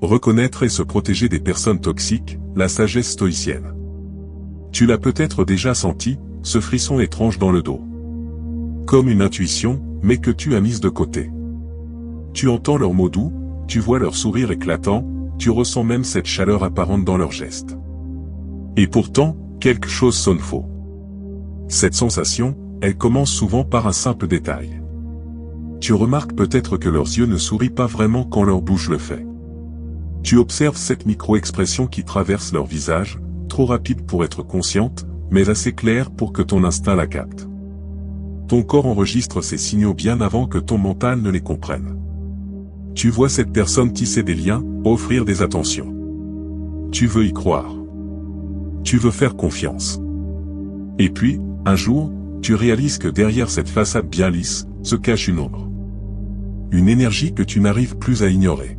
Reconnaître et se protéger des personnes toxiques, la sagesse stoïcienne. Tu l'as peut-être déjà senti, ce frisson étrange dans le dos. Comme une intuition, mais que tu as mise de côté. Tu entends leurs mots doux, tu vois leur sourire éclatant, tu ressens même cette chaleur apparente dans leurs gestes. Et pourtant, quelque chose sonne faux. Cette sensation, elle commence souvent par un simple détail. Tu remarques peut-être que leurs yeux ne sourient pas vraiment quand leur bouche le fait. Tu observes cette micro-expression qui traverse leur visage, trop rapide pour être consciente, mais assez claire pour que ton instinct la capte. Ton corps enregistre ces signaux bien avant que ton mental ne les comprenne. Tu vois cette personne tisser des liens, offrir des attentions. Tu veux y croire. Tu veux faire confiance. Et puis, un jour, tu réalises que derrière cette façade bien lisse, se cache une ombre. Une énergie que tu n'arrives plus à ignorer.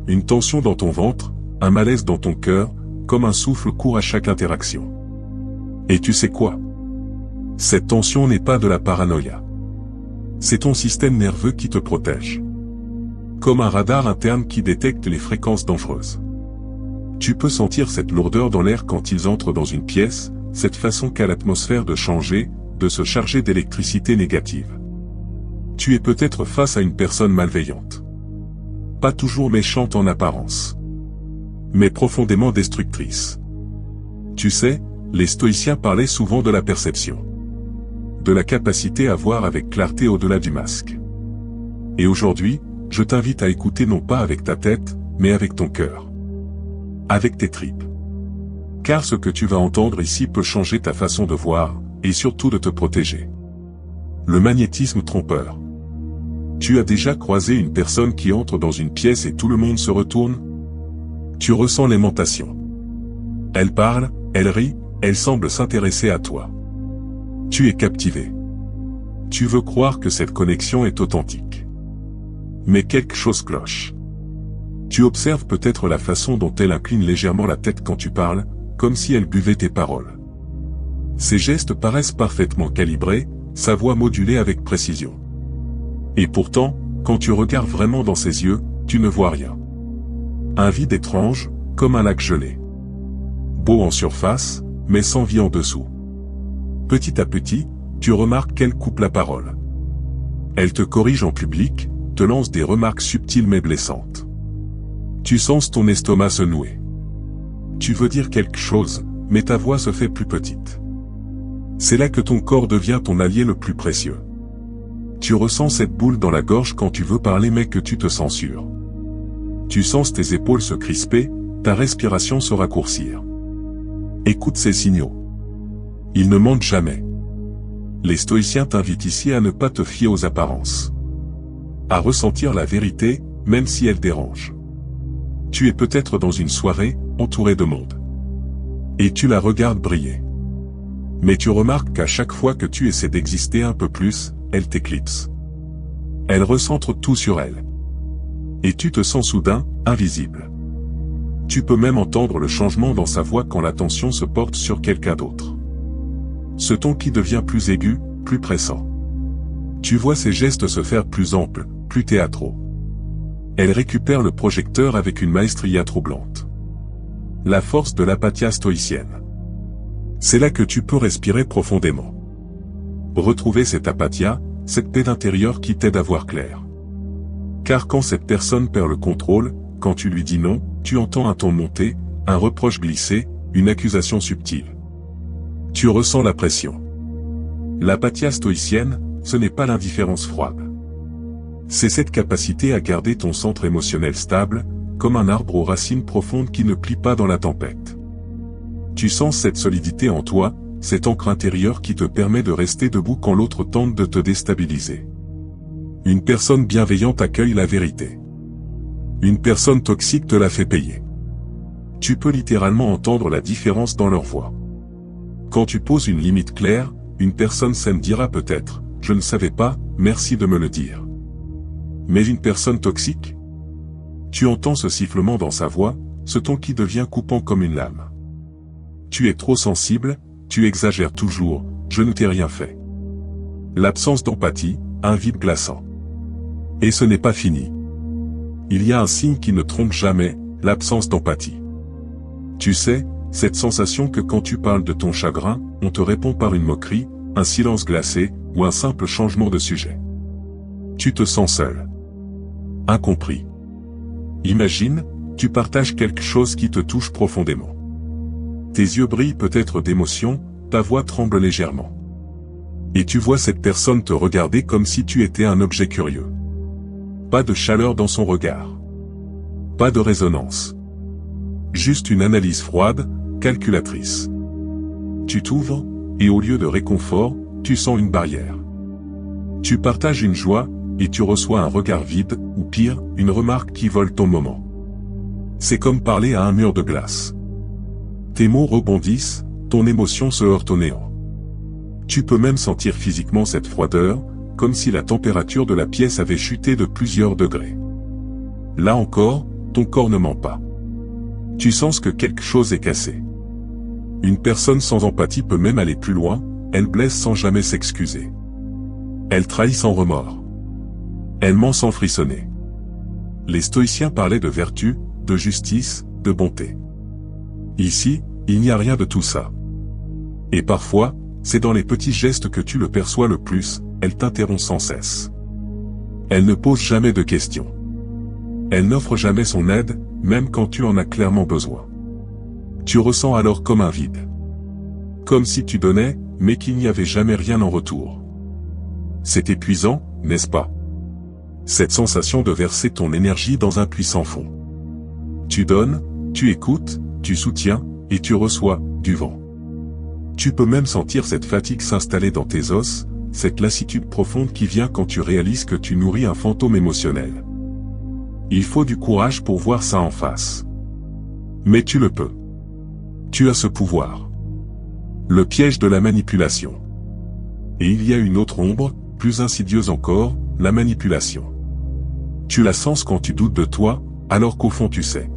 Une tension dans ton ventre, un malaise dans ton cœur, comme un souffle court à chaque interaction. Et tu sais quoi? Cette tension n'est pas de la paranoïa. C'est ton système nerveux qui te protège. Comme un radar interne qui détecte les fréquences dangereuses. Tu peux sentir cette lourdeur dans l'air quand ils entrent dans une pièce, cette façon qu'a l'atmosphère de changer, de se charger d'électricité négative. Tu es peut-être face à une personne malveillante. Pas toujours méchante en apparence. Mais profondément destructrice. Tu sais, les stoïciens parlaient souvent de la perception. De la capacité à voir avec clarté au-delà du masque. Et aujourd'hui, je t'invite à écouter non pas avec ta tête, mais avec ton cœur. Avec tes tripes. Car ce que tu vas entendre ici peut changer ta façon de voir, et surtout de te protéger. Le magnétisme trompeur. Tu as déjà croisé une personne qui entre dans une pièce et tout le monde se retourne? Tu ressens l'aimantation. Elle parle, elle rit, elle semble s'intéresser à toi. Tu es captivé. Tu veux croire que cette connexion est authentique. Mais quelque chose cloche. Tu observes peut-être la façon dont elle incline légèrement la tête quand tu parles, comme si elle buvait tes paroles. Ses gestes paraissent parfaitement calibrés, sa voix modulée avec précision. Et pourtant, quand tu regardes vraiment dans ses yeux, tu ne vois rien. Un vide étrange, comme un lac gelé. Beau en surface, mais sans vie en dessous. Petit à petit, tu remarques qu'elle coupe la parole. Elle te corrige en public, te lance des remarques subtiles mais blessantes. Tu sens ton estomac se nouer. Tu veux dire quelque chose, mais ta voix se fait plus petite. C'est là que ton corps devient ton allié le plus précieux. Tu ressens cette boule dans la gorge quand tu veux parler mais que tu te censures. Tu sens tes épaules se crisper, ta respiration se raccourcir. Écoute ces signaux. Ils ne mentent jamais. Les stoïciens t'invitent ici à ne pas te fier aux apparences. À ressentir la vérité, même si elle dérange. Tu es peut-être dans une soirée, entouré de monde. Et tu la regardes briller. Mais tu remarques qu'à chaque fois que tu essaies d'exister un peu plus, elle t'éclipse. Elle recentre tout sur elle. Et tu te sens soudain, invisible. Tu peux même entendre le changement dans sa voix quand l'attention se porte sur quelqu'un d'autre. Ce ton qui devient plus aigu, plus pressant. Tu vois ses gestes se faire plus amples, plus théâtraux. Elle récupère le projecteur avec une maestria troublante. La force de l'apathia stoïcienne. C'est là que tu peux respirer profondément. Retrouver cette apathia, cette paix intérieure qui t'aide à voir clair. Car quand cette personne perd le contrôle, quand tu lui dis non, tu entends un ton monter, un reproche glisser, une accusation subtile. Tu ressens la pression. L'apathia stoïcienne, ce n'est pas l'indifférence froide. C'est cette capacité à garder ton centre émotionnel stable, comme un arbre aux racines profondes qui ne plie pas dans la tempête. Tu sens cette solidité en toi, cette encre intérieure qui te permet de rester debout quand l'autre tente de te déstabiliser. Une personne bienveillante accueille la vérité. Une personne toxique te la fait payer. Tu peux littéralement entendre la différence dans leur voix. Quand tu poses une limite claire, une personne saine dira peut-être « Je ne savais pas, merci de me le dire ». Mais une personne toxique? Tu entends ce sifflement dans sa voix, ce ton qui devient coupant comme une lame. Tu es trop sensible, tu exagères toujours, je ne t'ai rien fait. L'absence d'empathie, un vide glaçant. Et ce n'est pas fini. il y a un signe qui ne trompe jamais, l'absence d'empathie. Tu sais, cette sensation que quand tu parles de ton chagrin, on te répond par une moquerie, un silence glacé, ou un simple changement de sujet. Tu te sens seul. Incompris. Imagine, tu partages quelque chose qui te touche profondément. Tes yeux brillent peut-être d'émotion, ta voix tremble légèrement. Et tu vois cette personne te regarder comme si tu étais un objet curieux. Pas de chaleur dans son regard. Pas de résonance. Juste une analyse froide, calculatrice. Tu t'ouvres, et au lieu de réconfort, tu sens une barrière. Tu partages une joie, et tu reçois un regard vide, ou pire, une remarque qui vole ton moment. C'est comme parler à un mur de glace. Tes mots rebondissent, ton émotion se heurte au néant. Tu peux même sentir physiquement cette froideur, comme si la température de la pièce avait chuté de plusieurs degrés. Là encore, ton corps ne ment pas. Tu sens que quelque chose est cassé. Une personne sans empathie peut même aller plus loin, elle blesse sans jamais s'excuser. Elle trahit sans remords. Elle ment sans frissonner. Les stoïciens parlaient de vertu, de justice, de bonté. Ici, il n'y a rien de tout ça. Et parfois, c'est dans les petits gestes que tu le perçois le plus, elle t'interrompt sans cesse. Elle ne pose jamais de questions. Elle n'offre jamais son aide, même quand tu en as clairement besoin. Tu ressens alors comme un vide. Comme si tu donnais, mais qu'il n'y avait jamais rien en retour. C'est épuisant, n'est-ce pas? Cette sensation de verser ton énergie dans un puits sans fond. Tu donnes, tu écoutes, tu soutiens, et tu reçois du vent. Tu peux même sentir cette fatigue s'installer dans tes os, cette lassitude profonde qui vient quand tu réalises que tu nourris un fantôme émotionnel. Il faut du courage pour voir ça en face. Mais tu le peux. Tu as ce pouvoir. Le piège de la manipulation. Et il y a une autre ombre, plus insidieuse encore, la manipulation. Tu la sens quand tu doutes de toi, alors qu'au fond tu sais.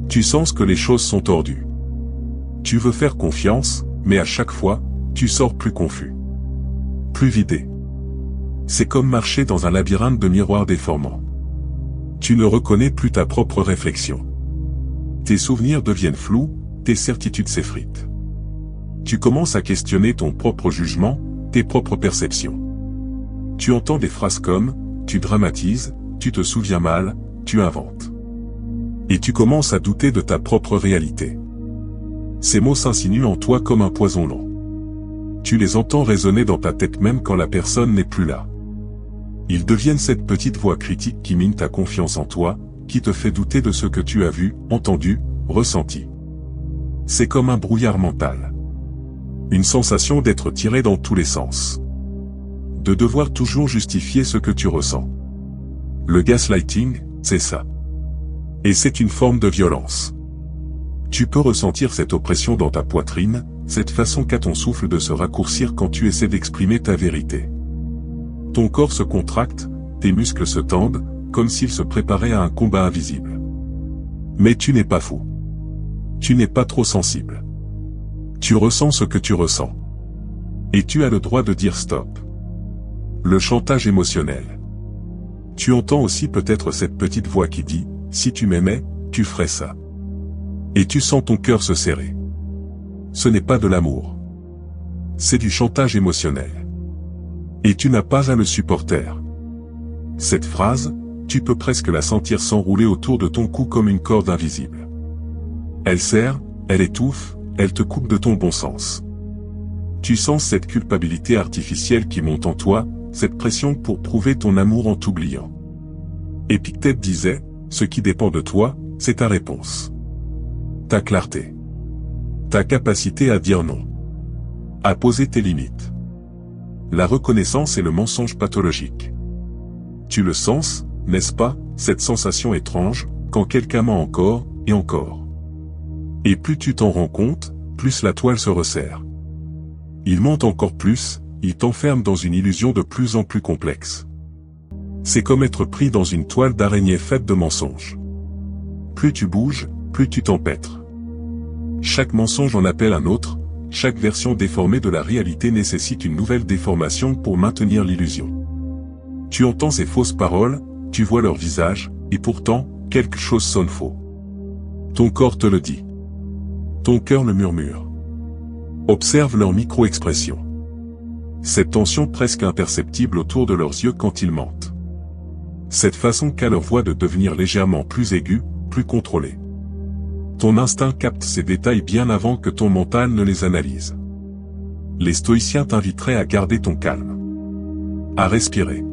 Tu sens que les choses sont tordues. Tu veux faire confiance, mais à chaque fois, tu sors plus confus. Plus vidé. C'est comme marcher dans un labyrinthe de miroirs déformants. Tu ne reconnais plus ta propre réflexion. Tes souvenirs deviennent flous, tes certitudes s'effritent. Tu commences à questionner ton propre jugement, tes propres perceptions. Tu entends des phrases comme « tu dramatises »,« tu te souviens mal »,« tu inventes ». Et tu commences à douter de ta propre réalité. Ces mots s'insinuent en toi comme un poison lent. Tu les entends résonner dans ta tête même quand la personne n'est plus là. Ils deviennent cette petite voix critique qui mine ta confiance en toi, qui te fait douter de ce que tu as vu, entendu, ressenti. C'est comme un brouillard mental. Une sensation d'être tiré dans tous les sens. De devoir toujours justifier ce que tu ressens. Le gaslighting, c'est ça. Et c'est une forme de violence. Tu peux ressentir cette oppression dans ta poitrine, cette façon qu'a ton souffle de se raccourcir quand tu essaies d'exprimer ta vérité. Ton corps se contracte, tes muscles se tendent, comme s'ils se préparaient à un combat invisible. Mais tu n'es pas fou. Tu n'es pas trop sensible. Tu ressens ce que tu ressens. Et tu as le droit de dire stop. Le chantage émotionnel. Tu entends aussi peut-être cette petite voix qui dit « Si tu m'aimais, tu ferais ça ». Et tu sens ton cœur se serrer. Ce n'est pas de l'amour. C'est du chantage émotionnel. Et tu n'as pas à le supporter. Cette phrase, tu peux presque la sentir s'enrouler autour de ton cou comme une corde invisible. Elle serre, elle étouffe, elle te coupe de ton bon sens. Tu sens cette culpabilité artificielle qui monte en toi, cette pression pour prouver ton amour en t'oubliant. Épictète disait, ce qui dépend de toi, c'est ta réponse. Ta clarté. Ta capacité à dire non. À poser tes limites. La reconnaissance est le mensonge pathologique. Tu le sens, n'est-ce pas, cette sensation étrange, quand quelqu'un ment encore, et encore. Et plus tu t'en rends compte, plus la toile se resserre. Il monte encore plus, il t'enferme dans une illusion de plus en plus complexe. C'est comme être pris dans une toile d'araignée faite de mensonges. Plus tu bouges, plus tu t'empêtres. Chaque mensonge en appelle un autre, chaque version déformée de la réalité nécessite une nouvelle déformation pour maintenir l'illusion. Tu entends ces fausses paroles, tu vois leur visage, et pourtant, quelque chose sonne faux. Ton corps te le dit. Ton cœur le murmure. Observe leur micro-expression. Cette tension presque imperceptible autour de leurs yeux quand ils mentent. Cette façon qu'a leur voix de devenir légèrement plus aiguë, plus contrôlée. Ton instinct capte ces détails bien avant que ton mental ne les analyse. Les stoïciens t'inviteraient à garder ton calme. À respirer.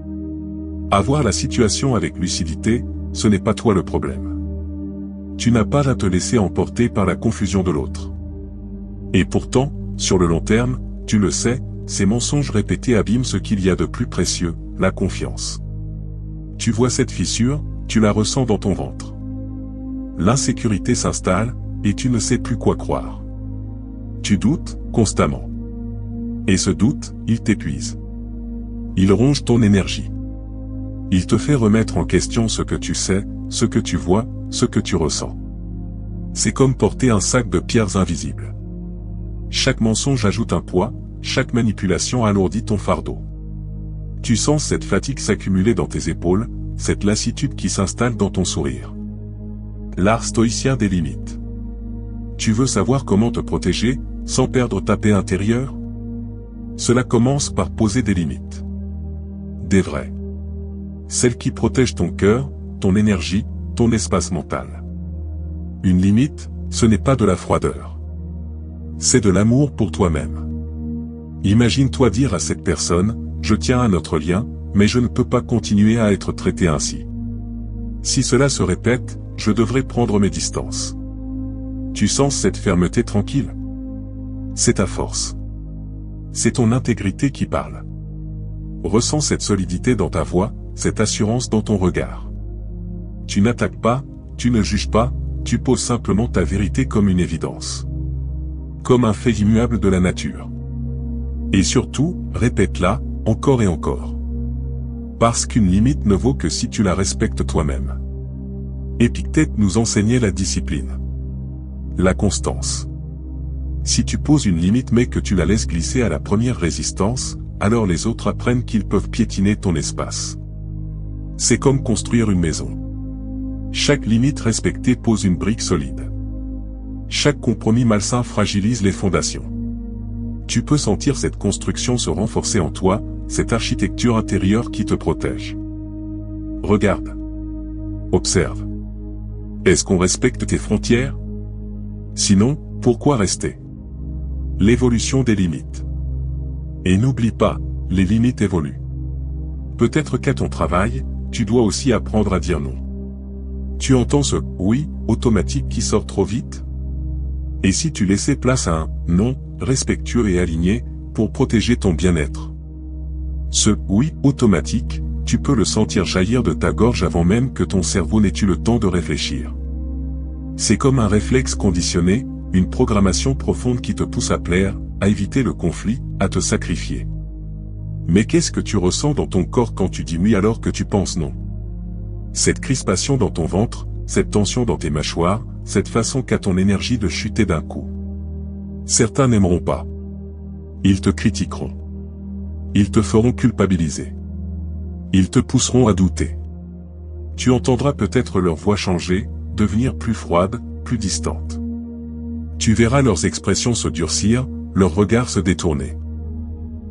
À voir la situation avec lucidité, ce n'est pas toi le problème. Tu n'as pas à te laisser emporter par la confusion de l'autre. Et pourtant, sur le long terme, tu le sais, ces mensonges répétés abîment ce qu'il y a de plus précieux, la confiance. Tu vois cette fissure, tu la ressens dans ton ventre. L'insécurité s'installe, et tu ne sais plus quoi croire. Tu doutes, constamment. Et ce doute, il t'épuise. Il ronge ton énergie. Il te fait remettre en question ce que tu sais, ce que tu vois, ce que tu ressens. C'est comme porter un sac de pierres invisibles. Chaque mensonge ajoute un poids, chaque manipulation alourdit ton fardeau. Tu sens cette fatigue s'accumuler dans tes épaules, cette lassitude qui s'installe dans ton sourire. L'art stoïcien des limites. Tu veux savoir comment te protéger, sans perdre ta paix intérieure? Cela commence par poser des limites. Des vraies. Celles qui protègent ton cœur, ton énergie, ton espace mental. Une limite, ce n'est pas de la froideur. C'est de l'amour pour toi-même. Imagine-toi dire à cette personne, je tiens à notre lien, mais je ne peux pas continuer à être traité ainsi. Si cela se répète, je devrais prendre mes distances. Tu sens cette fermeté tranquille? C'est ta force. C'est ton intégrité qui parle. Ressens cette solidité dans ta voix, cette assurance dans ton regard. Tu n'attaques pas, tu ne juges pas, tu poses simplement ta vérité comme une évidence. Comme un fait immuable de la nature. Et surtout, répète-la, encore et encore. Parce qu'une limite ne vaut que si tu la respectes toi-même. Épictète nous enseignait la discipline. La constance. Si tu poses une limite mais que tu la laisses glisser à la première résistance, alors les autres apprennent qu'ils peuvent piétiner ton espace. C'est comme construire une maison. Chaque limite respectée pose une brique solide. Chaque compromis malsain fragilise les fondations. Tu peux sentir cette construction se renforcer en toi, cette architecture intérieure qui te protège. Regarde. Observe. Est-ce qu'on respecte tes frontières? Sinon, pourquoi rester? L'évolution des limites. Et n'oublie pas, les limites évoluent. Peut-être qu'à ton travail, tu dois aussi apprendre à dire non. Tu entends ce « oui » automatique qui sort trop vite? Et si tu laissais place à un « non » respectueux et aligné, pour protéger ton bien-être? Ce « oui » automatique, tu peux le sentir jaillir de ta gorge avant même que ton cerveau n'ait eu le temps de réfléchir. C'est comme un réflexe conditionné, une programmation profonde qui te pousse à plaire, à éviter le conflit, à te sacrifier. Mais qu'est-ce que tu ressens dans ton corps quand tu dis oui alors que tu penses non? Cette crispation dans ton ventre, cette tension dans tes mâchoires, cette façon qu'a ton énergie de chuter d'un coup. Certains n'aimeront pas. Ils te critiqueront. Ils te feront culpabiliser. Ils te pousseront à douter. Tu entendras peut-être leur voix changer, devenir plus froide, plus distante. Tu verras leurs expressions se durcir, leurs regards se détourner.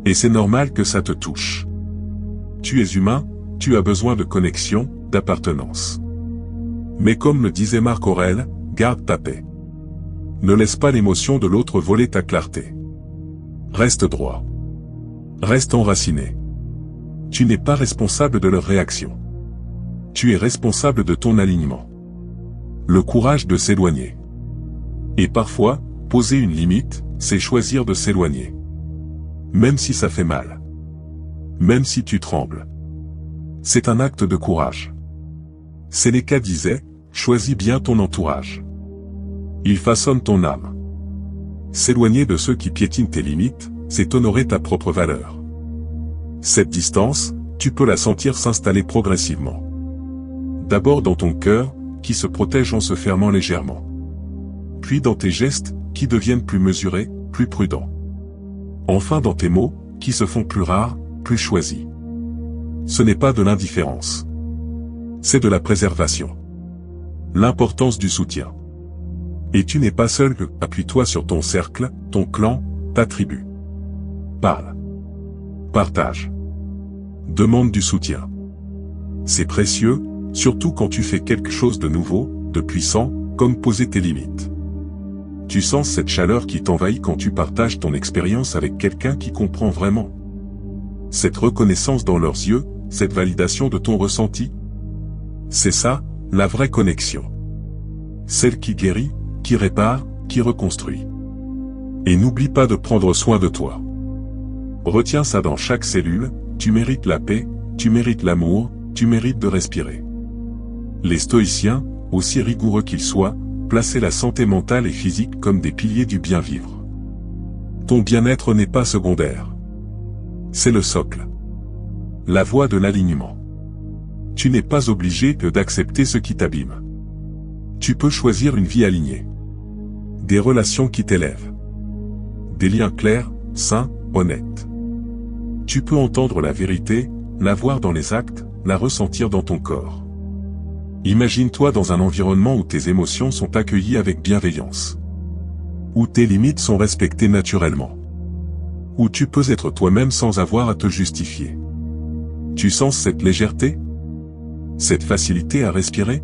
Et c'est normal que ça te touche. Tu es humain, tu as besoin de connexion, d'appartenance. Mais comme le disait Marc Aurèle, garde ta paix. Ne laisse pas l'émotion de l'autre voler ta clarté. Reste droit. Reste enraciné. Tu n'es pas responsable de leur réaction. Tu es responsable de ton alignement. Le courage de s'éloigner. Et parfois, poser une limite, c'est choisir de s'éloigner. Même si ça fait mal. Même si tu trembles. C'est un acte de courage. Sénéca disait, choisis bien ton entourage. Il façonne ton âme. S'éloigner de ceux qui piétinent tes limites, c'est honorer ta propre valeur. Cette distance, tu peux la sentir s'installer progressivement. D'abord dans ton cœur, qui se protège en se fermant légèrement. Puis dans tes gestes, qui deviennent plus mesurés, plus prudents. Enfin dans tes mots, qui se font plus rares, plus choisis. Ce n'est pas de l'indifférence. c'est de la préservation. L'importance du soutien. Et tu n'es pas seul, appuie-toi sur ton cercle, ton clan, ta tribu. Parle. Partage. Demande du soutien. C'est précieux, surtout quand tu fais quelque chose de nouveau, de puissant, comme poser tes limites. Tu sens cette chaleur qui t'envahit quand tu partages ton expérience avec quelqu'un qui comprend vraiment. Cette reconnaissance dans leurs yeux, cette validation de ton ressenti. C'est ça, la vraie connexion. Celle qui guérit, qui répare, qui reconstruit. Et n'oublie pas de prendre soin de toi. Retiens ça dans chaque cellule, tu mérites la paix, tu mérites l'amour, tu mérites de respirer. Les stoïciens, aussi rigoureux qu'ils soient, plaçaient la santé mentale et physique comme des piliers du bien-vivre. Ton bien-être n'est pas secondaire. C'est le socle. La voie de l'alignement. Tu n'es pas obligé que d'accepter ce qui t'abîme. Tu peux choisir une vie alignée. Des relations qui t'élèvent. Des liens clairs, sains, honnêtes. Tu peux entendre la vérité, la voir dans les actes, la ressentir dans ton corps. Imagine-toi dans un environnement où tes émotions sont accueillies avec bienveillance. Où tes limites sont respectées naturellement. Où tu peux être toi-même sans avoir à te justifier. Tu sens cette légèreté? Cette facilité à respirer?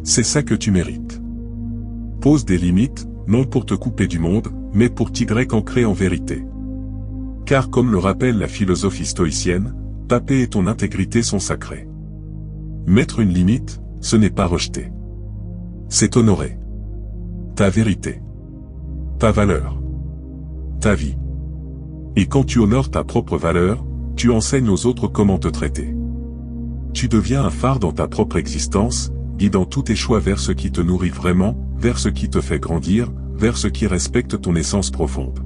C'est ça que tu mérites. Pose des limites, non pour te couper du monde, mais pour t'y ancrer en vérité. Car comme le rappelle la philosophie stoïcienne, ta paix et ton intégrité sont sacrées. Mettre une limite, ce n'est pas rejeter. C'est honorer. Ta vérité. Ta valeur. Ta vie. Et quand tu honores ta propre valeur, tu enseignes aux autres comment te traiter. Tu deviens un phare dans ta propre existence, guidant tous tes choix vers ce qui te nourrit vraiment, vers ce qui te fait grandir, vers ce qui respecte ton essence profonde.